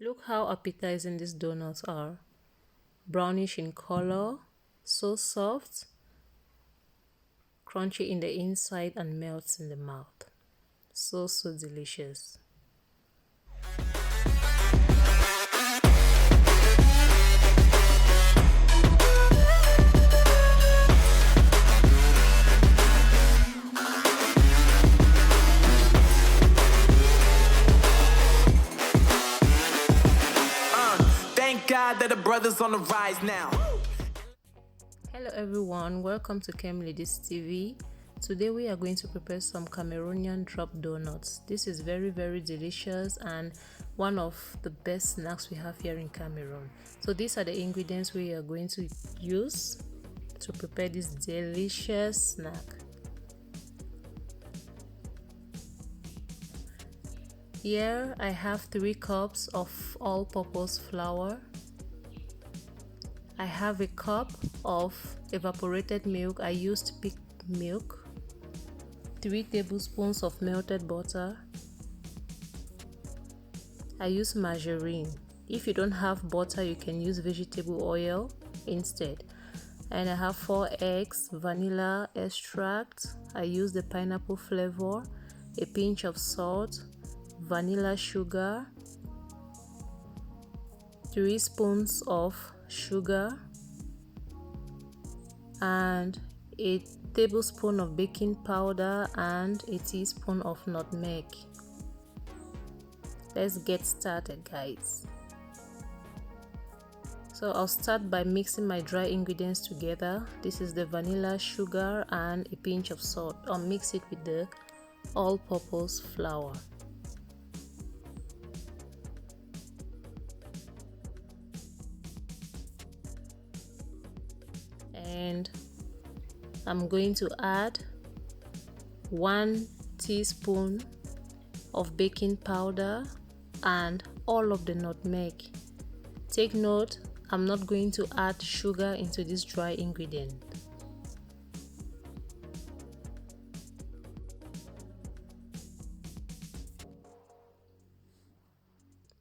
Look how appetizing these donuts are. Brownish in color, so soft, crunchy in the inside and melts in the mouth. So delicious. Thank God that the brothers on the rise now. Hello everyone, welcome to Ladies TV. Today we are going to prepare some Cameroonian drop donuts. This is very delicious and one of the best snacks we have here in Cameroon. So these are the ingredients we are going to use to prepare this delicious snack. Here I have 3 cups of all-purpose flour. I have a cup of evaporated milk. I used pig milk. 3 tablespoons of melted butter. I use margarine. If you don't have butter, you can use vegetable oil instead. And I have 4 eggs, vanilla extract. I use the pineapple flavor, a pinch of salt, vanilla sugar, 3 spoons of sugar, and a tablespoon of baking powder and a teaspoon of nutmeg. Let's get started, guys. So I'll start by mixing my dry ingredients together. This is the vanilla sugar and a pinch of salt. I'll mix it with the all-purpose flour. And I'm going to add 1 teaspoon of baking powder and all of the nutmeg. Take note, I'm not going to add sugar into this dry ingredient.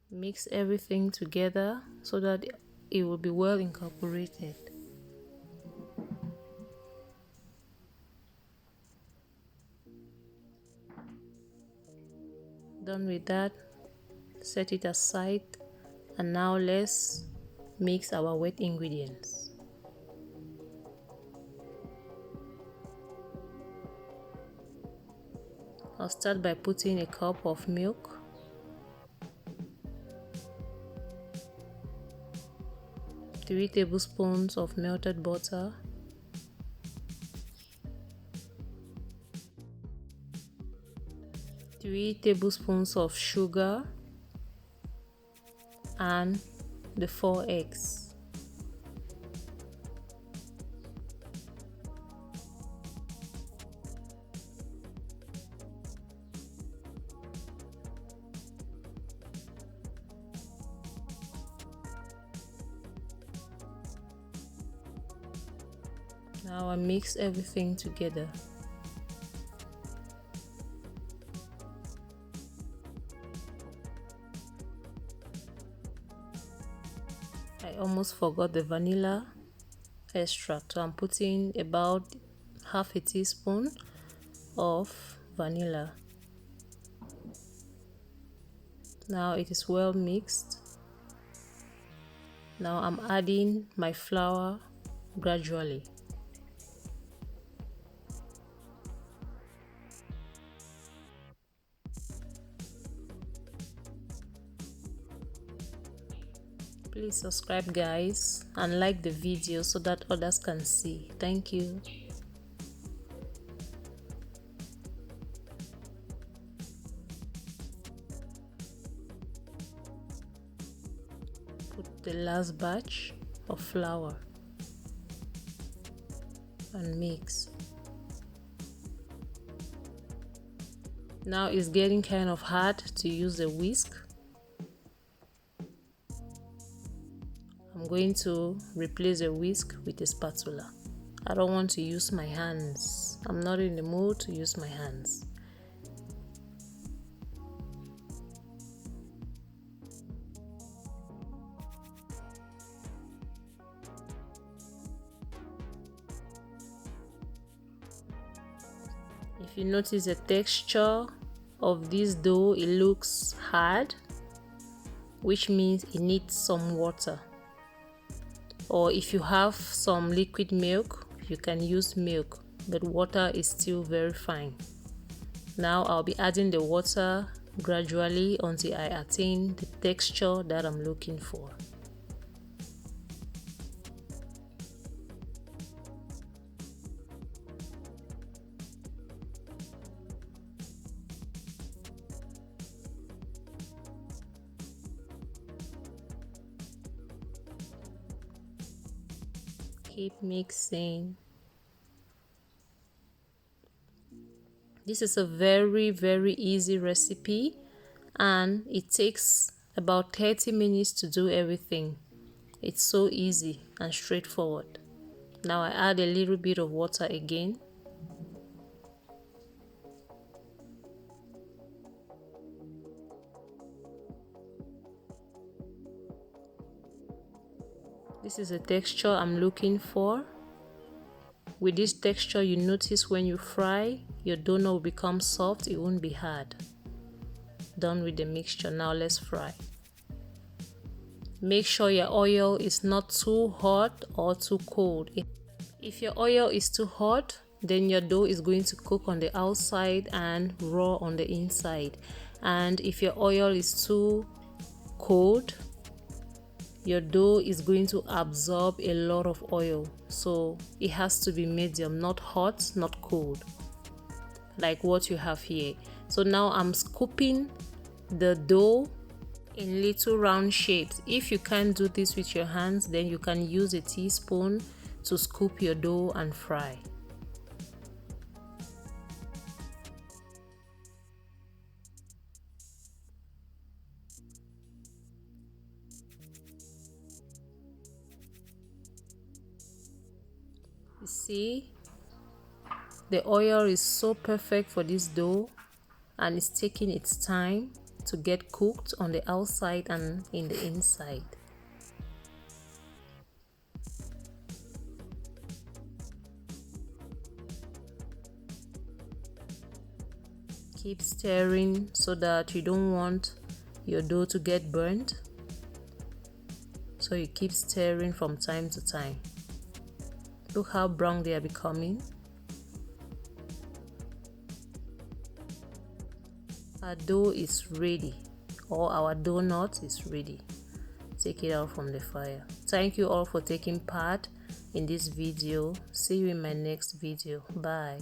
Mix everything together so that it will be well incorporated. Done with that, set it aside, and now let's mix our wet ingredients. I'll start by putting a cup of milk, 3 tablespoons of melted butter, 3 tablespoons of sugar, and the 4 eggs. Now I mix everything together. I almost forgot the vanilla extract, so I'm putting about half a teaspoon of vanilla. Now it is well mixed. Now I'm adding my flour gradually. Please subscribe, guys, and like the video so that others can see. Thank you. Put the last batch of flour and mix. Now it's getting kind of hard to use a whisk. I'm going to replace the whisk with a spatula. I don't want to use my hands. I'm not in the mood to use my hands. If you notice the texture of this dough, it looks hard, which means it needs some water. Or if you have some liquid milk, you can use milk, but water is still very fine. Now I'll be adding the water gradually until I attain the texture that I'm looking for. Keep mixing. This is a very easy recipe, and it takes about 30 minutes to do everything. It's so easy and straightforward. Now I add a little bit of water again. This is the texture I'm looking for. With this texture, you notice when you fry, your donut will become soft, it won't be hard. Done with the mixture. Now let's fry. Make sure your oil is not too hot or too cold. If your oil is too hot, then your dough is going to cook on the outside and raw on the inside. And if your oil is too cold, your dough is going to absorb a lot of oil. So it has to be medium, not hot, not cold, like what you have here. So now I'm scooping the dough in little round shapes. If you can't do this with your hands, then you can use a teaspoon to scoop your dough and fry. You see, the oil is so perfect for this dough, and it's taking its time to get cooked on the outside and in the inside. Keep stirring so that you don't want your dough to get burnt. So you keep stirring from time to time. Look how brown they are becoming. Our dough is ready, or our donut is ready. Take it out from the fire. Thank you all for taking part in this video. See you in my next video. Bye.